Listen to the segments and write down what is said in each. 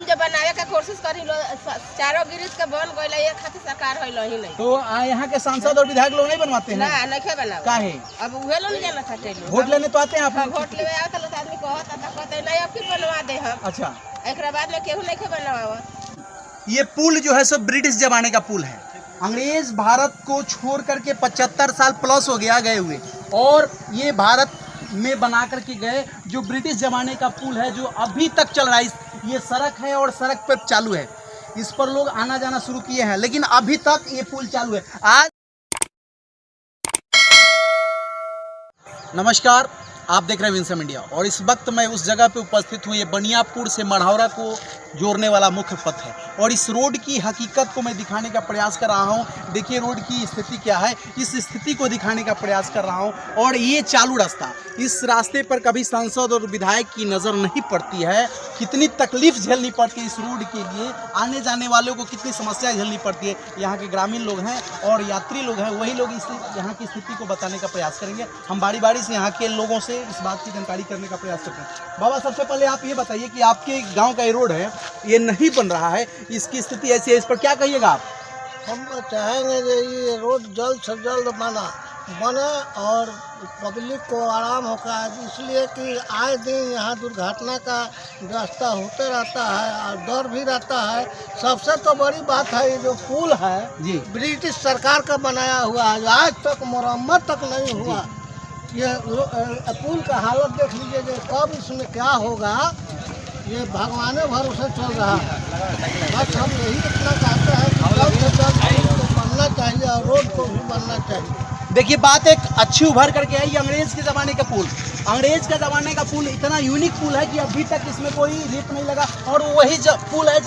जब बनावे का कोशिश करी लो, चारों गिरिज के बन गइल, एक खातिर सरकार होइल ही नहीं। तो यहाँ के सांसद और विधायक लोग नहीं बनवाते हैं? ना नहीं बनावे। काहे? अब उहे लोग जाना चाहते लोग। वोट लेने तो आते हैं आप? वोट लेवे आवत लोग, आदमी कहते नहीं अब की बनवा दे हम। अच्छा, एकरा बाद में केहू नहीं बनवावा। ये पुल जो है सब ब्रिटिश जमाने का पुल है। अंग्रेज भारत को छोड़ करके 75 साल प्लस हो गया गए हुए, और ये भारत में बना करके गए जो ब्रिटिश जमाने का पुल है, जो अभी तक चल रहा है। ये सड़क है और सड़क पर चालू है, इस पर लोग आना जाना शुरू किए हैं, लेकिन अभी तक ये पुल चालू है। आज नमस्कार, आप देख रहे हैं विंसम इंडिया, और इस वक्त मैं उस जगह पे उपस्थित हूँ। ये बनियापुर से मढ़ौरा को जोड़ने वाला मुख्य पथ है, और इस रोड की हकीकत को मैं दिखाने का प्रयास कर रहा हूँ। देखिए रोड की स्थिति क्या है, इस स्थिति को दिखाने का प्रयास कर रहा हूँ। और ये चालू रास्ता, इस रास्ते पर कभी सांसद और विधायक की नज़र नहीं पड़ती है। कितनी तकलीफ झेलनी पड़ती है इस रोड के लिए, आने जाने वालों को कितनी समस्या झेलनी पड़ती है। यहाँ के ग्रामीण लोग हैं और यात्री लोग हैं, वही लोग इस यहाँ की स्थिति को बताने का प्रयास करेंगे। हम बारी बारी से यहाँ के लोगों से इस बात की जानकारी करने का प्रयास करते हैं। बाबा, सबसे पहले आप ये बताइए कि आपके गाँव का ये रोड है, ये नहीं बन रहा है, इसकी स्थिति ऐसी है, इस पर क्या कहिएगा आप? हम चाहेंगे कि ये रोड जल्द से जल्द बने और पब्लिक को आराम होगा, इसलिए कि आए दिन यहाँ दुर्घटना का रास्ता होते रहता है और डर भी रहता है। सबसे तो बड़ी बात है ये जो पुल है जी, ब्रिटिश सरकार का बनाया हुआ है, आज तक मरम्मत तक नहीं हुआ। ये पुल का हालत देख लीजिए कि कब इसमें क्या होगा, ये भगवान भरोसे चल रहा है। बस हम यही इतना चाहते हैं कि जल्द से जल्द बनना चाहिए और रोड को भी बनना चाहिए। देखिए बात एक अच्छी उभर करके है। ये अंग्रेज के ज़माने का पुल, अंग्रेज का ज़माने का पुल इतना यूनिक पुल है कि अभी तक इसमें कोई रेत नहीं लगा, और वही पुल है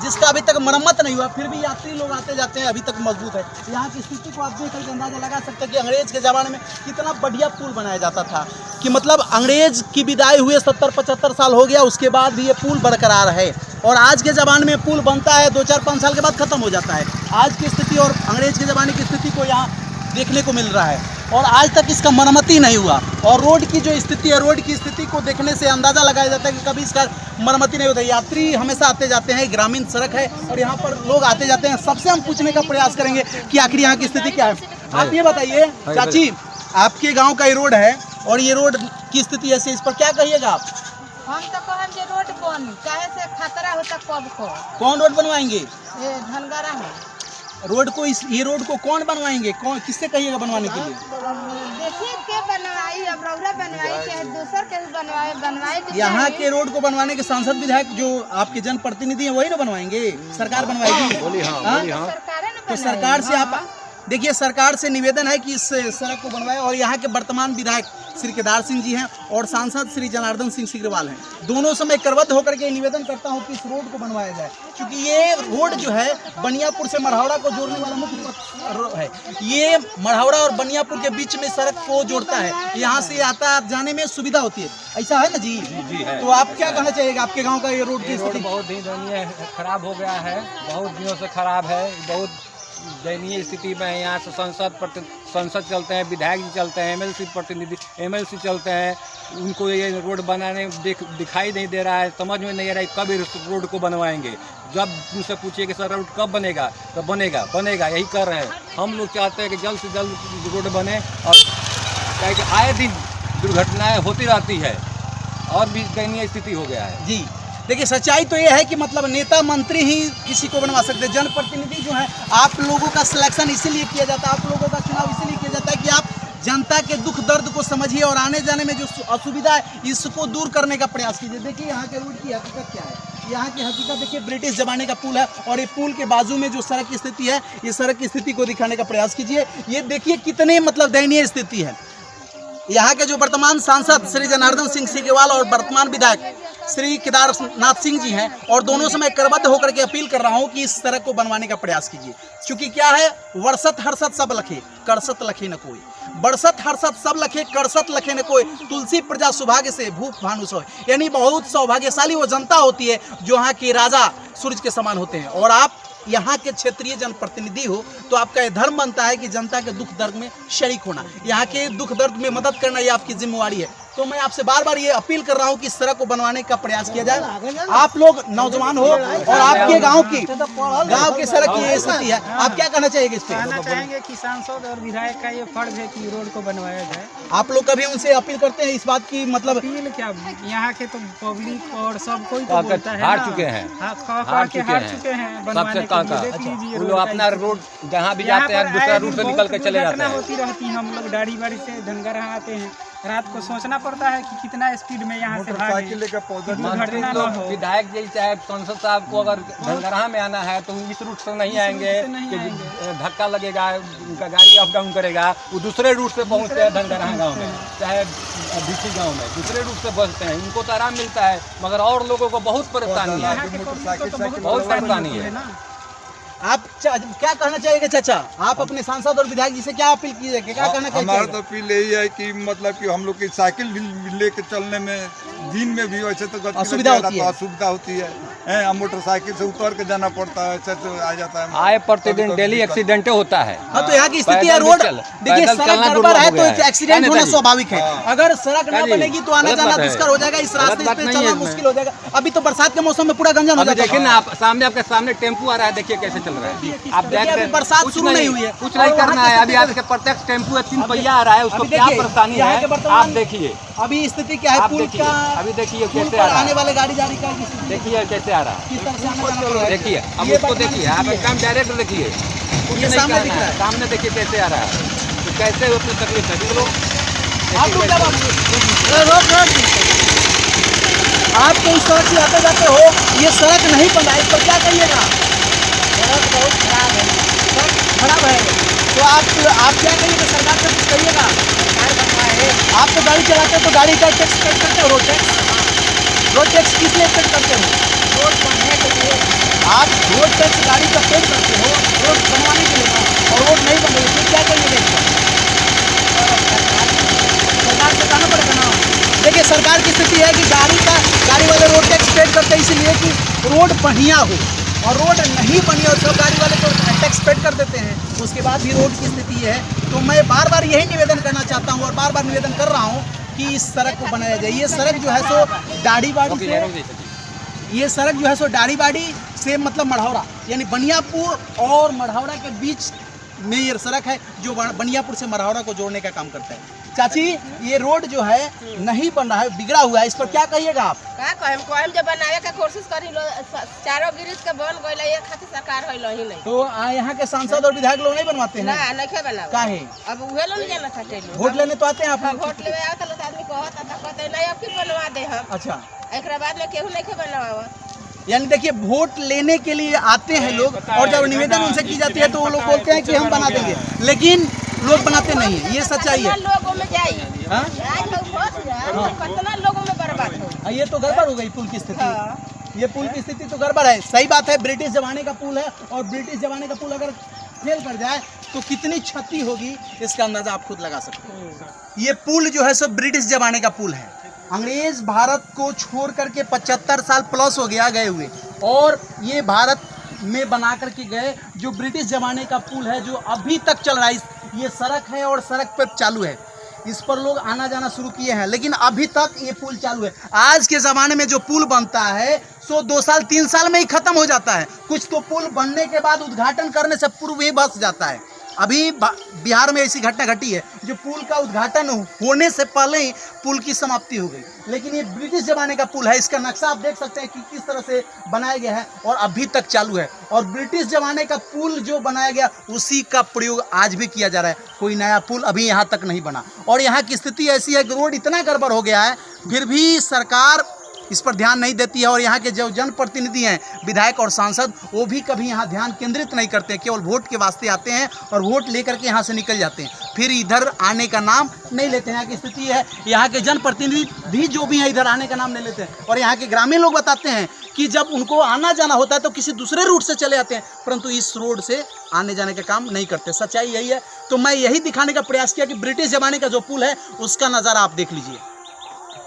जिसका अभी तक मरम्मत नहीं हुआ, फिर भी यात्री लोग आते जाते हैं, अभी तक मजबूत है। यहाँ की स्थिति को आप देख करके अंदाजा लगा सकते हैं कि अंग्रेज के ज़माने में कितना बढ़िया पुल बनाया जाता था, कि मतलब अंग्रेज की विदाई हुए 70-75 साल हो गया, उसके बाद भी ये पुल बरकरार है। और आज के ज़माने में पुल बनता है 2-4-5 साल के बाद ख़त्म हो जाता है। आज की स्थिति और अंग्रेज के ज़माने की स्थिति को यहाँ देखने को मिल रहा है, और आज तक इसका मरम्मत ही नहीं हुआ। और रोड की जो स्थिति है, रोड की स्थिति को देखने से अंदाज़ा लगाया जाता है कि कभी इसका मरम्मत नहीं होता। यात्री हमेशा आते जाते हैं, ग्रामीण सड़क है और यहाँ पर लोग आते जाते हैं। सबसे हम पूछने का प्रयास करेंगे कि आखिर यहाँ की स्थिति क्या है। आप ये बताइए चाची, आपके गाँव का ये रोड है और ये रोड की स्थिति ऐसी, इस पर क्या कहिएगा आप? हम तो कहम जे रोड बन, काहे से खतरा होता कब को। कौन रोड बनवाएंगे? ये धनगरा है रोड को, ये रोड को कौन बनवाएंगे? कौन, किससे कहिएगा बनवाने के लिए? देखिए के बनवाई, अब रौरा बनवाई के दूसर के बनवाए यहाँ के रोड को बनवाने के सांसद विधायक जो आपके जनप्रतिनिधि हैं वही ना बनवाएंगे? सरकार बनवाएगी? तो सरकार से आप देखिए, सरकार से निवेदन है कि इस सड़क को बनवाए। और यहाँ के वर्तमान विधायक श्री केदार सिंह जी हैं और सांसद श्री जनार्दन सिंह सिग्रीवाल हैं, दोनों से मैं करवत होकर के निवेदन करता हूँ कि इस रोड को बनवाया जाए, क्योंकि ये रोड जो है बनियापुर से मढ़ौरा को जोड़ने वाला मुख्य पथ है। ये मढ़ौरा और बनियापुर के बीच में सड़क को जोड़ता है, यहाँ से आता जाने में सुविधा होती है। ऐसा है ना जी? जी है। तो आप क्या कहना चाहिएगा? आपके गाँव का ये रोड की स्थिति बहुत दयनीय खराब हो गया है, बहुत दिनों से खराब है, बहुत दयनीय स्थिति में है। यहाँ से संसद चलते हैं, विधायक जी चलते हैं, एमएलसी चलते हैं, उनको ये रोड बनाने दिखाई नहीं दे रहा है, समझ में नहीं आ रहा है कब इस रोड को बनवाएंगे। जब उनसे पूछिए कि सर रोड कब बनेगा, तो बनेगा यही कर रहे हैं। हम लोग चाहते हैं कि जल्द से जल्द रोड बने, और क्या कि आए दिन दुर्घटनाएँ होती रहती है और भी दयनीय स्थिति हो गया है जी। देखिए सच्चाई तो ये है कि मतलब नेता मंत्री ही किसी को बनवा सकते हैं। जनप्रतिनिधि जो है, आप लोगों का सिलेक्शन इसीलिए किया जाता है, आप लोगों का चुनाव इसीलिए किया जाता है कि आप जनता के दुख दर्द को समझिए और आने जाने में जो असुविधा है इसको दूर करने का प्रयास कीजिए। देखिए यहाँ के रोड की हकीकत क्या है। यहाँ की हकीकत देखिए, ब्रिटिश जमाने का पुल है, और ये पुल के बाजू में जो सड़क की स्थिति है, ये सड़क की स्थिति को दिखाने का प्रयास कीजिए। ये देखिए कितने मतलब दयनीय स्थिति है। यहाँ के जो वर्तमान सांसद श्री जनार्दन सिंह सिग्रीवाल और वर्तमान विधायक श्री केदारनाथ सिंह जी हैं, और दोनों से मैं करबद्ध होकर के अपील कर रहा हूं कि इस सड़क को बनवाने का प्रयास कीजिए। क्योंकि क्या है, वर्षत हर्षत सब लखे, करसत लखे न कोई। बरसत हर्षत सब लखे, करसत लखे न कोई। तुलसी प्रजा सौभाग्य से भूख भानु सोए। यानी बहुत सौभाग्यशाली वो जनता होती है जो यहाँ के राजा सूरज के समान होते हैं। और आप यहाँ के क्षेत्रीय जनप्रतिनिधि हो तो आपका यह धर्म बनता है कि जनता के दुख दर्द में शरीक होना, यहाँ के दुख दर्द में मदद करना, ये आपकी जिम्मेवारी है। तो मैं आपसे बार बार ये अपील कर रहा हूँ कि इस सड़क को बनवाने का प्रयास किया जाए। आप लोग नौजवान हो और आपके गांव की सड़क की ये स्थिति है, आप क्या कहना चाहेंगे इस पे? कहना चाहेंगे कि सांसद और विधायक का ये फर्ज है कि रोड को बनवाया जाए। आप लोग कभी उनसे अपील करते हैं इस बात की, मतलब अपील क्या, यहाँ के तो पब्लिक और सब कोई तो बोलता है हार ना। चुके हैं, हाँ, हार चुके हैं बनवाने सबसे का। देख लीजिए वो रोड लोग का अपना स्थिति। रोड जहाँ भी यहाँ जाते हैं पर दूसरा आए रूट दिन से निकल बहुत के चले जाते दुर्घटना हैं। होती रहती है। हम लोग गाड़ी वाड़ी से धनगरा आते हैं, रात को सोचना पड़ता है कि कितना स्पीड में यहाँ से भागे, मंत्री दुर्घटना तो न हो। विधायक जी चाहे सांसद साहब को अगर धनगरहा में आना है तो इस रूट से नहीं आएंगे रूट से नहीं कि आएंगे। धक्का लगेगा, उनका गाड़ी अप डाउन करेगा, वो दूसरे रूट से पहुँचते हैं धनगरहा गाँव में, चाहे भिक्षी गाँव में दूसरे रूट से बसते हैं। उनको तो आराम मिलता है, मगर और लोगों को बहुत परेशानी यहाँ है, के पब्लिक को तो बहुत परेशानी है। ना। आप क्या कहना चाहेंगे चाचा? आप अपने सांसद और विधायक जी से क्या अपील कीजिए, क्या कहना हमारा चाहिए? तो अपील यही है कि मतलब कि हम लोग की साइकिल भी लेके चलने में दिन में भी वैसे तो गति असुविधा होती है। असुविधा होती है, हम मोटरसाइकिल से उतर के जाना पड़ता है, ऐसे तो आ जाता है। आए प्रतिदिन डेली एक्सीडेंट होता है। हाँ, तो यहाँ की स्थिति है, पैदल रोड चल- देखिए पैदल सड़क चलना गड़बड़ दुर्लभ है हो तो गया है। एक्सीडेंट है ना होना जी? स्वाभाविक है। अगर सड़क ना जी, बनेगी तो आना गलत जाना बात है। दुष्कर हो जाएगा, इस रास्ते गलत बात पे नहीं चलना है मुश्किल हो जाएगा। अभी तो बरसात के मौसम में पूरा गंजन हो अभी जाता देखिए है। ना, आप सामने आपके सामने टेम्पू आ रहा है, देखिए कैसे चल रहा है। आप देख देखिए, रहे अभी हैं, बरसात कुछ शुरू नहीं हुई है। कुछ नहीं और वहाँ करना की है। अभी स्थिति आपके प्रत्यक्ष टेम्पू है, 3 पहिया आ रहा है, उसको अभी क्या देखिए, परेशानी यहाँ के है वर्तमान- आप देखिए। अभी स्थिति क्या है, आप पुल देखिए, का अभी देखिए पुल कैसे पर आ रहा आने है, वाले गाड़ी जाने का स्थिति देखिए कैसे आ रहा है, किस तरह से आना जाना पड़ रहा है। देखिए अब ये उसको वर्तमान देखिए, आप स्थिति है। एकदम डायरेक्ट देखिए, कुछ ये नहीं सामने दिख करना रहा है, है। सामने देखिए कैसे आ रहा है, तो कैसे उसमें तकलीफ है देख लो। आप लोग क्या बात आप तो इस सड़क से आते जाते हो, ये सड़क नहीं बन रहा है, इस पर क्या कहिएगा? सड़क बहुत खराब है, सड़क खराब है, तो आप क्या कहिएगा? सरकार से कुछ कहिएगा? आप तो गाड़ी चलाते हो तो गाड़ी का टैक्स पे करते हो, रोड टैक्स किस लिए पे करते हो? रोड बनने के लिए। आप रोड टैक्स गाड़ी का पे करते हो रोड बनवाने के लिए, और रोड नहीं बन रही, फिर क्या करिएगा इसका? सरकार से कहना पड़ेगा ना। देखिए सरकार की स्थिति है कि गाड़ी वाले रोड टैक्स पे करते हैं इसलिए कि रोड बढ़िया हो, और रोड नहीं बनी और सब गाड़ी वाले तो टैक्स पे कर देते हैं, उसके बाद भी रोड की स्थिति है। तो मैं बार बार यही निवेदन करना चाहता हूँ और बार बार निवेदन कर रहा हूँ कि इस सड़क को बनाया जाए। ये सड़क जो है सो दाढ़ीबाड़ी से, ये सड़क जो है सो दाढ़ीबाड़ी से मतलब मढ़ौरा यानी बनियापुर और मढ़ौरा के बीच में ये सड़क है जो बनियापुर से मढ़ौरा को जोड़ने का काम करता है। चाची, ये रोड जो है नहीं बन रहा है, बिगड़ा हुआ है, इस पर क्या कहिएगा आप? का कहम जब बनावे का कोशिश करी लो, चारों गिरिज के बन गइल, एक खातिर सरकार होइल ही नहीं। तो यहाँ के सांसद और विधायक लोग नहीं बनवाते ना हैं? नहीं बनावे। काहे? अब उहे लोग नहीं जाना चाहते लोग। वोट लेने तो आते हैं आप हाँ, लोग? वोट लेवे आवत लोग आदमी कहता था, कहते नहीं अब फिर बनवा दे हम। अच्छा, एकरा बाद में केहू नहीं बनवावा। यानी देखिए वोट लेने के लिए आते हैं लोग और जब निवेदन उनसे की जाती है तो वो लोग बोलते हैं कि हम बना देंगे, लेकिन लोग बनाते नहीं है। ये सच्चाई है। कितना लोगों में जाई, हाँ? आज लोग फंस जाए, तो कितना लोगों में बर्बाद हो। ये तो गड़बड़ हो गई पुल की स्थिति। हाँ। ये पुल की स्थिति तो गड़बड़ है। सही बात है, ब्रिटिश जमाने का पुल है और ब्रिटिश जमाने का पुल अगर फेल कर जाए तो कितनी क्षति होगी इसका अंदाजा आप खुद लगा सकते हो। ये पुल जो है सब ब्रिटिश जमाने का पुल है। अंग्रेज भारत को छोड़ करके 75 साल प्लस हो गया गए हुए, और ये भारत में बना करके गए जो ब्रिटिश जमाने का पुल है जो अभी तक चल रहा है। ये सड़क है और सड़क पर चालू है, इस पर लोग आना जाना शुरू किए हैं, लेकिन अभी तक ये पुल चालू है। आज के ज़माने में जो पुल बनता है सो 2 साल 3 साल में ही ख़त्म हो जाता है। कुछ तो पुल बनने के बाद उद्घाटन करने से पूर्व ही बस जाता है। अभी बिहार में ऐसी घटना घटी है जो पुल का उद्घाटन होने से पहले ही पुल की समाप्ति हो गई, लेकिन ये ब्रिटिश ज़माने का पुल है। इसका नक्शा आप देख सकते हैं कि किस तरह से बनाया गया है और अभी तक चालू है, और ब्रिटिश ज़माने का पुल जो बनाया गया उसी का प्रयोग आज भी किया जा रहा है। कोई नया पुल अभी यहाँ तक नहीं बना, और यहाँ की स्थिति ऐसी है कि रोड इतना गड़बड़ हो गया है, फिर भी सरकार इस पर ध्यान नहीं देती है। और यहाँ के जो जनप्रतिनिधि हैं, विधायक और सांसद, वो भी कभी यहाँ ध्यान केंद्रित नहीं करते, केवल वोट के वास्ते आते हैं और वोट लेकर के यहाँ से निकल जाते हैं, फिर इधर आने का नाम नहीं लेते हैं। यहाँ की स्थिति है, यहाँ के जनप्रतिनिधि जो भी हैं इधर आने का नाम नहीं लेते हैं, और यहाँ के ग्रामीण लोग बताते हैं कि जब उनको आना जाना होता है तो किसी दूसरे रूट से चले आते हैं, परंतु इस रोड से आने जाने का काम नहीं करते। सच्चाई यही है। तो मैं यही दिखाने का प्रयास किया कि ब्रिटिश ज़माने का जो पुल है उसका नज़ारा आप देख लीजिए,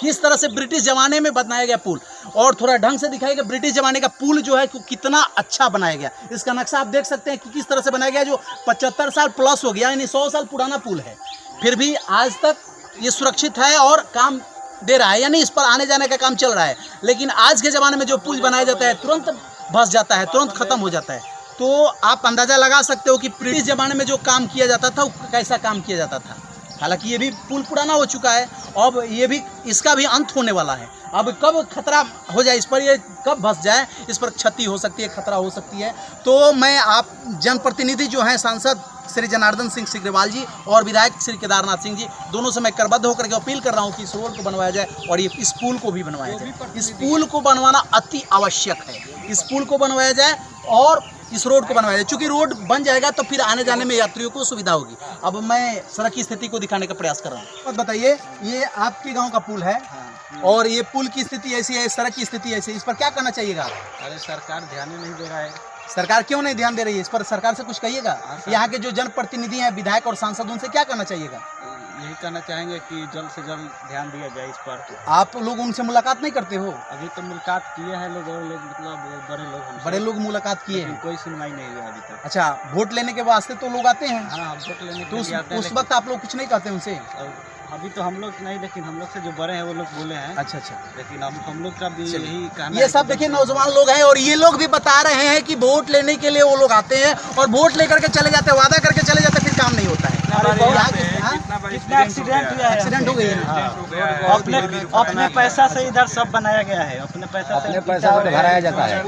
किस तरह से ब्रिटिश ज़माने में बनाया गया पुल, और थोड़ा ढंग से दिखाया गया ब्रिटिश ज़माने का पुल जो है कितना अच्छा बनाया गया। इसका नक्शा आप देख सकते हैं कि किस तरह से बनाया गया, जो 75 साल प्लस हो गया, यानी 100 साल पुराना पुल है, फिर भी आज तक ये सुरक्षित है और काम दे रहा है, यानी इस पर आने जाने का काम चल रहा है। लेकिन आज के ज़माने में जो पुल बनाया जाता है तुरंत बस जाता है, तुरंत ख़त्म हो जाता है। तो आप अंदाज़ा लगा सकते हो कि प्रीवियस ज़माने में जो काम किया जाता था वो कैसा काम किया जाता था। हालांकि ये भी पुल पुराना हो चुका है, अब ये भी इसका भी अंत होने वाला है। अब कब खतरा हो जाए इस पर, ये कब बस जाए, इस पर क्षति हो सकती है, खतरा हो सकती है। तो मैं आप जनप्रतिनिधि जो हैं सांसद श्री जनार्दन सिंह सिग्रीवाल जी और विधायक श्री केदारनाथ सिंह जी, दोनों से मैं करबद्ध होकर के अपील कर रहा हूँ कि इस रोड को बनवाया जाए और ये इस पुल को भी बनवाया जाए। इस पुल को बनवाना अति आवश्यक है। इस पुल को बनवाया जाए और इस रोड को बनवाया जाए। चूँकि रोड बन जाएगा तो फिर आने जाने में यात्रियों को सुविधा होगी। अब मैं सड़क की स्थिति को दिखाने का प्रयास कर रहा हूँ। बताइए, ये आपके गांव का पुल है और ये पुल की स्थिति ऐसी है, सड़क की स्थिति ऐसी है, इस पर क्या करना चाहिएगा? अरे सरकार ध्यान ही नहीं दे रहा है। सरकार क्यों नहीं ध्यान दे रही है इस पर? सरकार से कुछ कहिएगा। यहाँ के जो जनप्रतिनिधि हैं, विधायक और सांसद, उनसे क्या करना चाहिएगा? यही कहना चाहेंगे कि जल्द से जल्द ध्यान दिया जाए इस पर। आप लोग उनसे मुलाकात नहीं करते हो? अभी तो मुलाकात किए हैं लोग, और लोग मतलब बड़े लोग हमसे, बड़े लोग मुलाकात किए लेकिन हैं। कोई सुनवाई नहीं हुआ अभी तक। अच्छा, वोट लेने के वास्ते तो लोग आते हैं, हाँ, वोट लेने तो के लिए आते हैं, उस वक्त आप लोग कुछ नहीं कहते उनसे? और अभी तो हम लोग नहीं, लेकिन हम लोग से जो बड़े हैं वो लोग बोले हैं। अच्छा अच्छा। लेकिन अब हम लोग का भी यही कहना ये है सब कि देखिए नौजवान लोग हैं और ये लोग भी बता रहे हैं कि वोट लेने के लिए वो लोग आते हैं और वोट लेकर के चले जाते हैं, वादा करके चले जाते हैं, फिर काम नहीं होता है। कितना एक्सीडेंट हुआ है, एक्सीडेंट हो गई है। अपने पैसा से इधर सब बनाया गया है, अपने पैसा से भराया जाता है।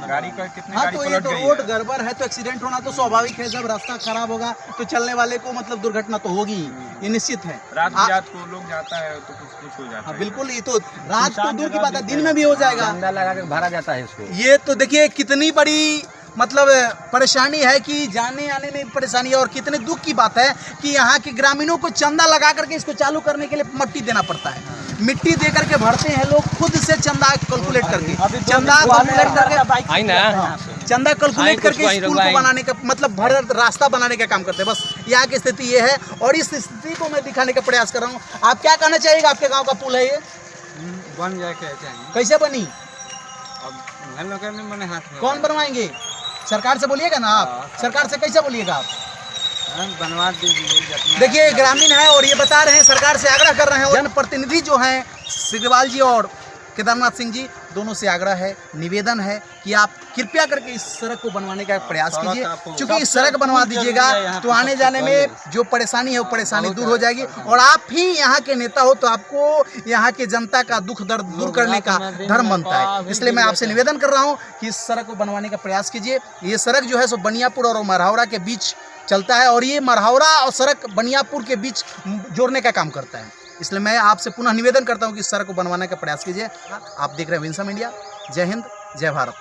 गाड़ी का कितने हाँ, तो ये तो रोड गड़बड़ है तो एक्सीडेंट होना तो स्वाभाविक है। जब रास्ता खराब होगा तो चलने वाले को मतलब दुर्घटना तो होगी, ये निश्चित है। रात को लोग जाता है तो कुछ हो जाता हाँ है। बिल्कुल, ये तो रात तो दूर की बात है, दिन में भी हो जाएगा। चंदा लगा के भरा जाता है इसको। ये तो देखिए कितनी बड़ी मतलब परेशानी है कि जाने आने में परेशानी है और कितने दुख की बात है कि यहाँ के ग्रामीणों को चंदा लगा करके इसको चालू करने के लिए मट्टी देना पड़ता है। मिट्टी दे करके भरते हैं लोग खुद से, चंदा कैलकुलेट करके, चंदा कैलकुलेट करके, चंदा कैलकुलेट करके इस पुल को बनाने का मतलब भर रास्ता बनाने का काम करते हैं। बस यहाँ की स्थिति ये है और इस स्थिति को मैं दिखाने का प्रयास कर रहा हूँ। आप क्या कहना चाहिएगा? आपके गाँव का पुल है ये, बन जाए कैसे बनी? अब मैंने हाथ में कौन बनवाएंगे? सरकार से बोलिएगा ना आप। सरकार से कैसे बोलिएगा आप? बनवा दीजिए। देखिए ग्रामीण है और ये बता रहे हैं, सरकार से आग्रह कर रहे हैं। जनप्रतिनिधि जो हैं सिग्रीवाल जी और केदारनाथ सिंह जी, दोनों से आग्रह है, निवेदन है कि आप कृपया करके इस सड़क को बनवाने का प्रयास कीजिए। क्योंकि इस सड़क बनवा दीजिएगा तो आने जाने में जो परेशानी है वो परेशानी दूर हो जाएगी और आप ही यहाँ के नेता हो तो आपको यहाँ के जनता का दुख दर्द दूर करने का धर्म बनता है। इसलिए मैं आपसे निवेदन कर रहा हूँ कि इस सड़क को बनवाने का प्रयास कीजिए। ये सड़क जो है सो बनियापुर और मरहौरा के बीच चलता है और ये मरहौरा और सड़क बनियापुर के बीच जोड़ने का काम करता है। इसलिए मैं आपसे पुनः निवेदन करता हूं कि इस सड़क को बनवाने का प्रयास कीजिए। आप देख रहे हैं विंसम इंडिया। जय हिंद, जय भारत।